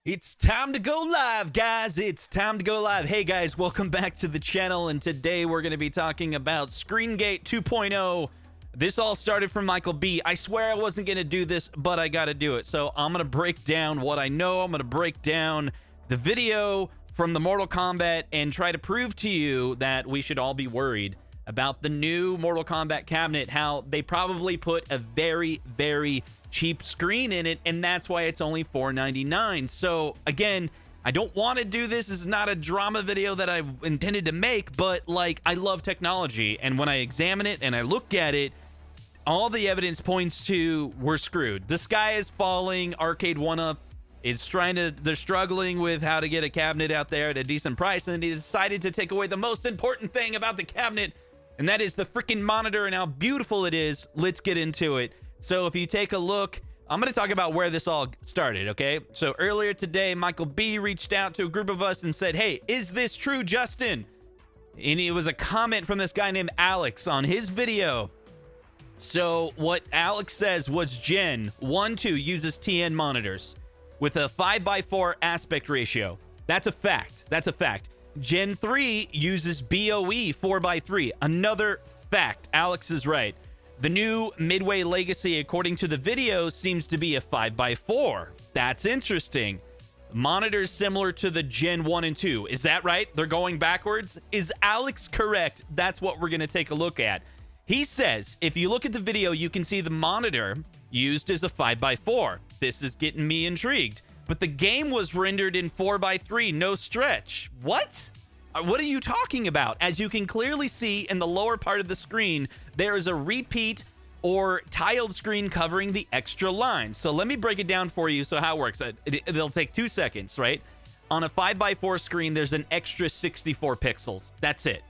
It's time to go live, guys. It's time to go live. Hey, guys, welcome back to the channel. And today we're going to be talking about ScreenGate 2.0. This all started from Michael B. I swear I wasn't going to do this, but I got to do it. So I'm going to break down what I know. I'm going to break down the video from the Mortal Kombat and try to prove to you that we should all be worried about the new Mortal Kombat cabinet, how they probably put a very, very cheap screen in it, and that's why it's only $4.99. So again, I don't want to do this. This is not a drama video that I intended to make, but like, I love technology, and when I examine it and I look at it, all the evidence points to we're screwed. The sky is falling. Arcade 1UP is they're struggling with how to get a cabinet out there at a decent price, and they decided to take away the most important thing about the cabinet, and that is the freaking monitor and how beautiful it is. Let's get into it. So if you take a look, I'm going to talk about where this all started, okay? So earlier today, Michael B reached out to a group of us and said, hey, is this true, Justin? And it was a comment from this guy named Alex on his video. So what Alex says was Gen 1-2 uses TN monitors with a 5:4 aspect ratio. That's a fact. That's a fact. Gen 3 uses BOE 4:3. Another fact. Alex is right. The new Midway Legacy, according to the video, seems to be a 5:4. That's interesting. Monitors similar to the Gen 1 and 2. Is that right? They're going backwards? Is Alex correct? That's what we're going to take a look at. He says, if you look at the video, you can see the monitor used as a 5:4. This is getting me intrigued. But the game was rendered in 4:3, no stretch. What? What are you talking about? As you can clearly see in the lower part of the screen, there is a repeat or tiled screen covering the extra line. So let me break it down for you. So how it works. It'll take 2 seconds, right? On a 5:4 screen, there's an extra 64 pixels. That's it.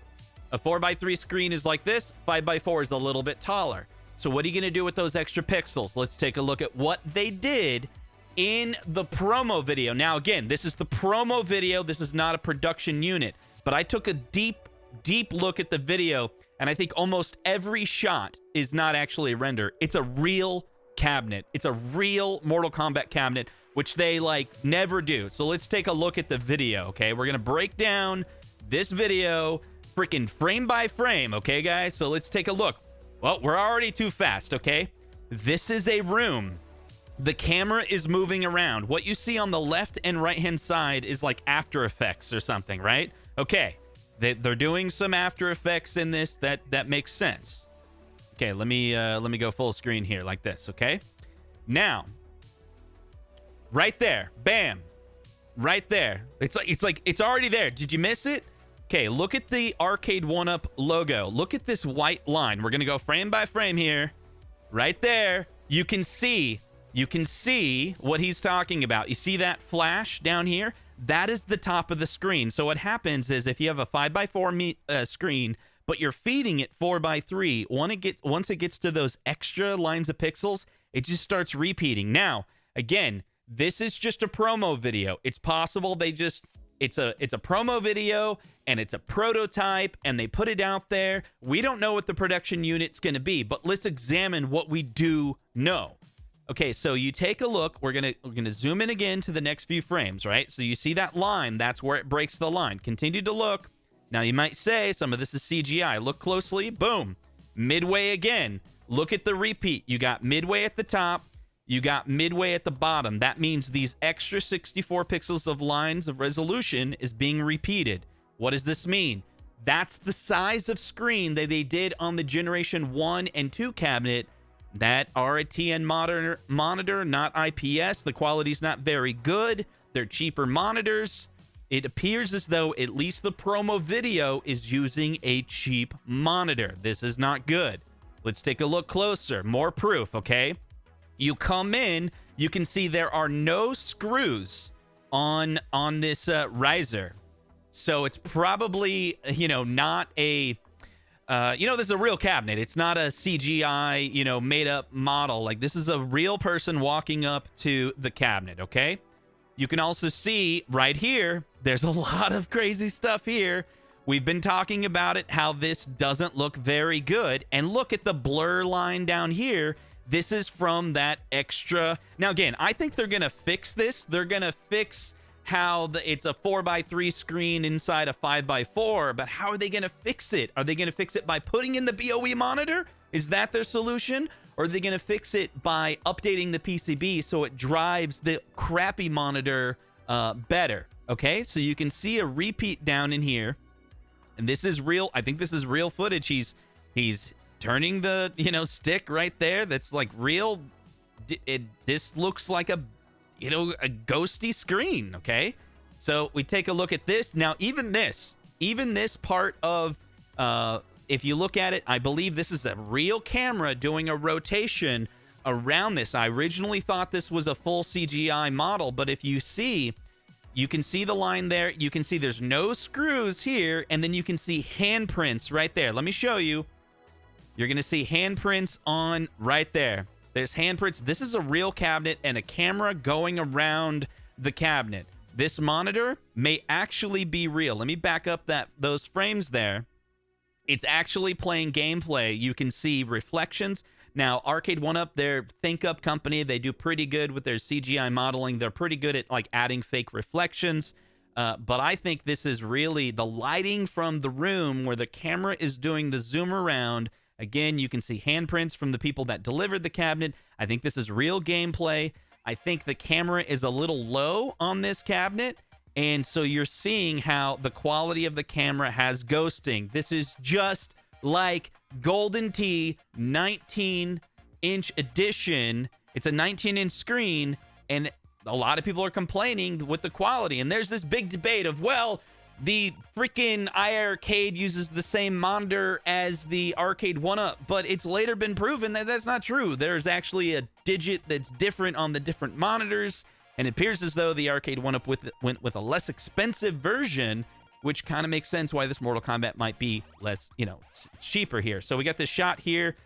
A 4:3 screen is like this. 5:4 is a little bit taller. So what are you going to do with those extra pixels? Let's take a look at what they did in the promo video. Now, again, this is the promo video. This is not a production unit. But I took a deep look at the video, and I think almost every shot is not actually a render. It's a real cabinet. It's a real Mortal Kombat cabinet, which they, like, never do. So let's take a look at the video, okay? We're going to break down this video freaking frame by frame, okay, guys? So let's take a look. Well, we're already too fast, okay? This is a room. The camera is moving around. What you see on the left and right-hand side is like After Effects or something, right? Okay, they're doing some After Effects in this. That makes sense. Okay, let me go full screen here like this, okay? Now, right there, bam, right there. It's like it's already there. Did you miss it? Okay, look at the Arcade 1UP logo. Look at this white line. We're gonna go frame by frame here. Right there, you can see what he's talking about. You see that flash down here? That is the top of the screen. So what happens is if you have a 5:4 screen, but you're feeding it 4:3, once it gets to those extra lines of pixels, it just starts repeating. Now, again, this is just a promo video. It's possible it's a promo video and it's a prototype and they put it out there. We don't know what the production unit's going to be, but let's examine what we do know. Okay, so you take a look. We're gonna zoom in again to the next few frames, right? So you see that line. That's where it breaks the line. Continue to look. Now, you might say some of this is CGI. Look closely. Boom. Midway again. Look at the repeat. You got midway at the top. You got midway at the bottom. That means these extra 64 pixels of lines of resolution is being repeated. What does this mean? That's the size of screen that they did on the Generation 1 and 2 cabinet that are a TN monitor, not IPS. The quality's not very good. They're cheaper monitors. It appears as though at least the promo video is using a cheap monitor. This is not good. Let's take a look closer. More proof, okay? You come in, you can see there are no screws on this riser. So it's probably, not a... this is a real cabinet. It's not a CGI, made up model. Like, this is a real person walking up to the cabinet, okay? You can also see right here, there's a lot of crazy stuff here. We've been talking about it, how this doesn't look very good. And look at the blur line down here. This is from that extra. Now, again, I think they're going to fix this. They're going to fix how it's a 4x3 screen inside a 5x4, but how are they going to fix it? Are they going to fix it by putting in the BOE monitor? Is that their solution? Or are they going to fix it by updating the PCB so it drives the crappy monitor better? Okay, so you can see a repeat down in here. And this is real. I think this is real footage. He's turning the, stick right there. That's like real. This looks like a ghosty screen. Okay, so we take a look at this. Now, even this part of, if you look at it, I believe this is a real camera doing a rotation around this. I originally thought this was a full CGI model, but if you see, you can see the line there. You can see there's no screws here, and then you can see handprints right there. Let me show you. You're going to see handprints on right there. There's handprints. This is a real cabinet and a camera going around the cabinet. This monitor may actually be real. Let me back up those frames there. It's actually playing gameplay. You can see reflections. Now, Arcade 1-Up, their ThinkUp company, they do pretty good with their CGI modeling. They're pretty good at like adding fake reflections. But I think this is really the lighting from the room where the camera is doing the zoom around. Again, you can see handprints from the people that delivered the cabinet. I think this is real gameplay. I think the camera is a little low on this cabinet. And so you're seeing how the quality of the camera has ghosting. This is just like Golden Tee 19-inch edition. It's a 19-inch screen, and a lot of people are complaining with the quality. And there's this big debate of, well, the freaking iArcade uses the same monitor as the Arcade 1-Up, but it's later been proven that that's not true. There's actually a digit that's different on the different monitors, and it appears as though the Arcade 1-Up went with a less expensive version, which kind of makes sense why this Mortal Kombat might be less, cheaper here. So we got this shot here.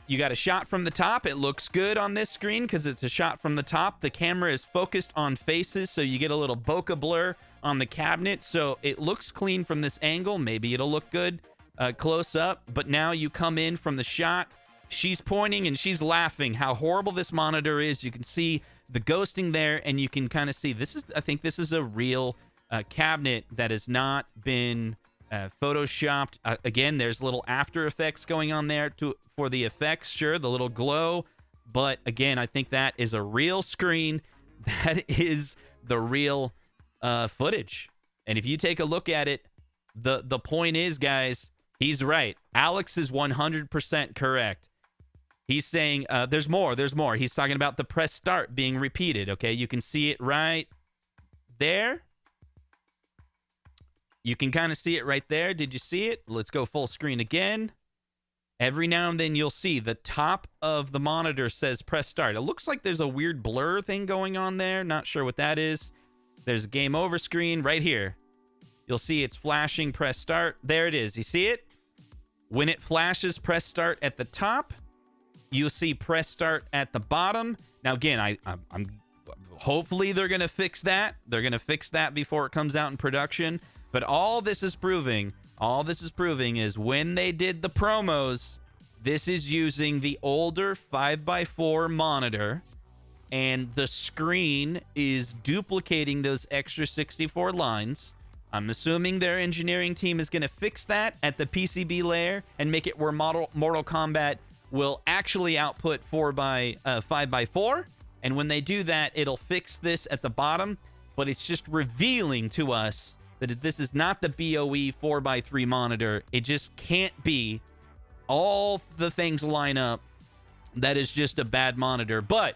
You got a shot from the top. It looks good on this screen because it's a shot from the top. The camera is focused on faces, so you get a little bokeh blur on the cabinet. So it looks clean from this angle. Maybe it'll look good close up. But now you come in from the shot. She's pointing and she's laughing how horrible this monitor is. You can see the ghosting there, and you can kind of see I think this is a real cabinet that has not been photoshopped. Again, there's little After Effects going on there for the effects, sure, the little glow. But again, I think that is a real screen. That is the real footage. And if you take a look at it, the point is, guys, he's right. Alex is 100% correct. He's saying there's more. He's talking about the press start being repeated. Okay, you can see it right there. You can kind of see it right there. Did you see it? Let's go full screen again. Every now and then you'll see the top of the monitor says press start. It looks like there's a weird blur thing going on there. Not sure what that is. There's a game over screen right here. You'll see it's flashing press start. There it is. You see it? When it flashes press start at the top, you'll see press start at the bottom. Now, again, I'm hopefully they're going to fix that. They're going to fix that before it comes out in production. But all this is proving is when they did the promos, this is using the older 5x4 monitor, and the screen is duplicating those extra 64 lines. I'm assuming their engineering team is going to fix that at the PCB layer and make it where Mortal Kombat will actually output 5x4. And when they do that, it'll fix this at the bottom. But it's just revealing to us that this is not the BOE 4x3 monitor. It just can't be. All the things line up. That is just a bad monitor. But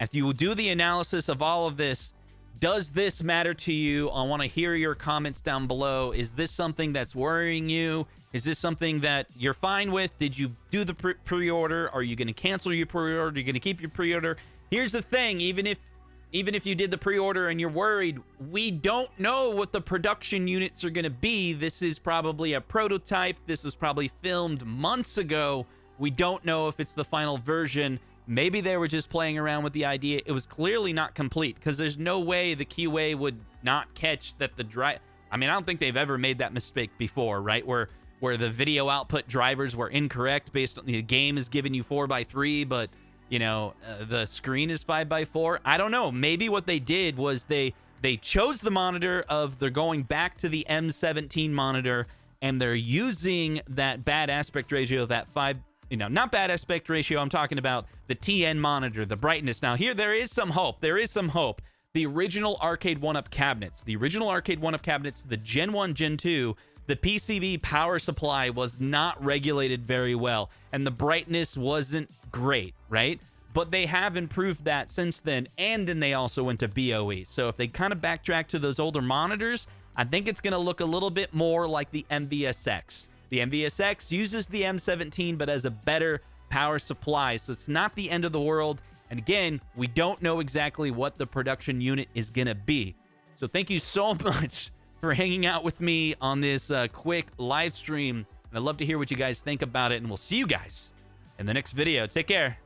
if you do the analysis of all of this, does this matter to you? I want to hear your comments down below. Is this something that's worrying you? Is this something that you're fine with? Did you do the pre-order? Are you going to cancel your pre-order? Are you going to keep your pre-order? Here's the thing. Even if you did the pre-order and you're worried, we don't know what the production units are going to be. This is probably a prototype. This was probably filmed months ago. We don't know if it's the final version. Maybe they were just playing around with the idea. It was clearly not complete because there's no way the QA would not catch that the drive. I mean, I don't think they've ever made that mistake before, right? Where the video output drivers were incorrect based on the game is giving you 4x3, but the screen is 5x4. I don't know. Maybe what they did was they chose the monitor of they're going back to the M17 monitor, and they're using that bad aspect ratio, that not bad aspect ratio. I'm talking about the TN monitor, the brightness. Now here, there is some hope. There is some hope. The original Arcade 1-Up cabinets, the Gen 1, Gen 2, the PCB power supply was not regulated very well, and the brightness wasn't great, right? But they have improved that since then, and then they also went to BOE. So if they kind of backtrack to those older monitors, I think it's going to look a little bit more like the MVSX. The MVSX uses the M17, but has a better power supply, so it's not the end of the world. And again, we don't know exactly what the production unit is going to be. So thank you so much for hanging out with me on this quick live stream. And I'd love to hear what you guys think about it, and we'll see you guys in the next video. Take care.